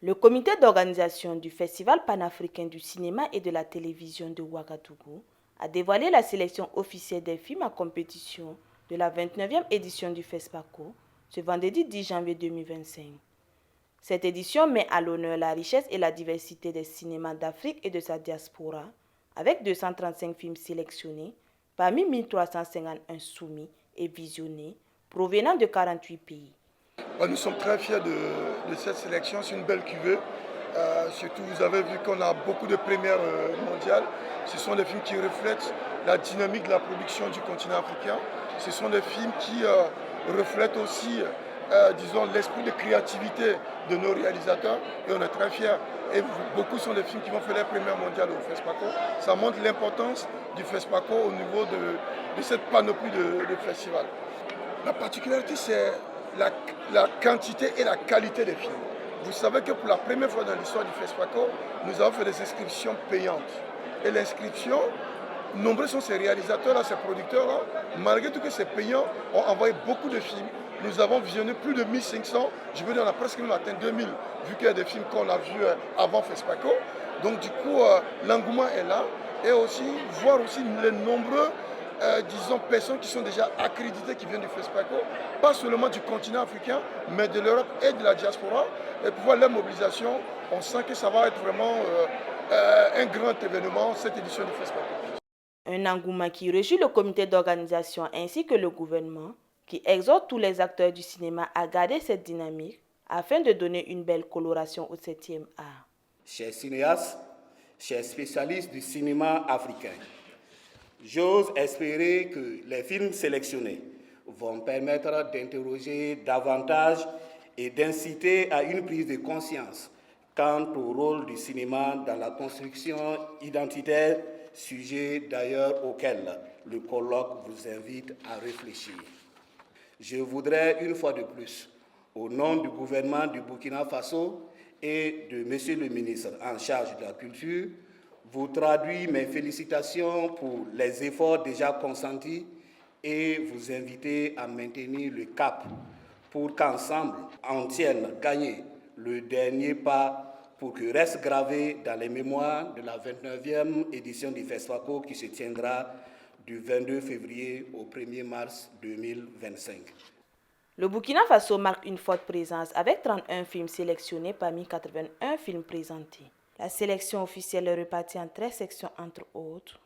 Le comité d'organisation du Festival panafricain du cinéma et de la télévision de Ouagadougou a dévoilé la sélection officielle des films en compétition de la 29e édition du FESPACO ce vendredi 10 janvier 2025. Cette édition met à l'honneur la richesse et la diversité des cinémas d'Afrique et de sa diaspora, avec 235 films sélectionnés parmi 1351 soumis et visionnés provenant de 48 pays. Nous sommes très fiers de cette sélection, c'est une belle cuvée. Surtout, vous avez vu qu'on a beaucoup de premières mondiales. Ce sont des films qui reflètent la dynamique de la production du continent africain. Ce sont des films qui reflètent aussi, disons, l'esprit de créativité de nos réalisateurs. Et on est très fiers. Et beaucoup sont des films qui vont faire les premières mondiales au FESPACO. Ça montre l'importance du FESPACO au niveau de cette panoplie de festivals. La particularité, c'est la quantité et la qualité des films. Vous savez que pour la première fois dans l'histoire du FESPACO, nous avons fait des inscriptions payantes. Et l'inscription, nombreux sont ces réalisateurs-là, ces producteurs-là, malgré tout que c'est payant, ont envoyé beaucoup de films. Nous avons visionné plus de 1500, je veux dire on a presque même atteint 2000, vu qu'il y a des films qu'on a vus avant FESPACO. Donc du coup, l'engouement est là. Et aussi, voir aussi les nombreux disons, personnes qui sont déjà accréditées, qui viennent du FESPACO, pas seulement du continent africain, mais de l'Europe et de la diaspora. Et pour voir leur mobilisation, on sent que ça va être vraiment un grand événement, cette édition du FESPACO. Un engouement qui réjouit le comité d'organisation ainsi que le gouvernement, qui exhorte tous les acteurs du cinéma à garder cette dynamique afin de donner une belle coloration au 7e art. Chers cinéastes, chers spécialistes du cinéma africain, j'ose espérer que les films sélectionnés vont permettre d'interroger davantage et d'inciter à une prise de conscience quant au rôle du cinéma dans la construction identitaire, sujet d'ailleurs auquel le colloque vous invite à réfléchir. Je voudrais une fois de plus, au nom du gouvernement du Burkina Faso et de Monsieur le ministre en charge de la culture, vous traduire mes félicitations pour les efforts déjà consentis et vous inviter à maintenir le cap pour qu'ensemble, on tienne gagner le dernier pas pour que reste gravé dans les mémoires de la 29e édition du FESPACO qui se tiendra du 22 février au 1er mars 2025. Le Burkina Faso marque une forte présence avec 31 films sélectionnés parmi 81 films présentés. La sélection officielle est répartie en 13 sections entre autres.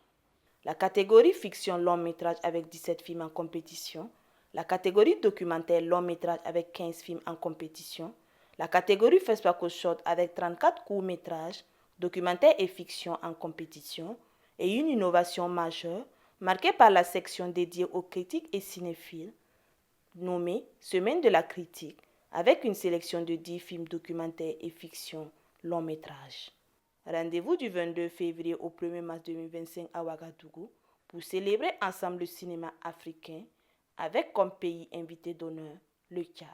La catégorie fiction long métrage avec 17 films en compétition. La catégorie documentaire long métrage avec 15 films en compétition. La catégorie FESPACO short avec 34 courts métrages, documentaires et fiction en compétition. Et une innovation majeure marquée par la section dédiée aux critiques et cinéphiles, nommée Semaine de la critique, avec une sélection de 10 films documentaires et fiction long métrage. Rendez-vous du 22 février au 1er mars 2025 à Ouagadougou pour célébrer ensemble le cinéma africain avec comme pays invité d'honneur le Tchad.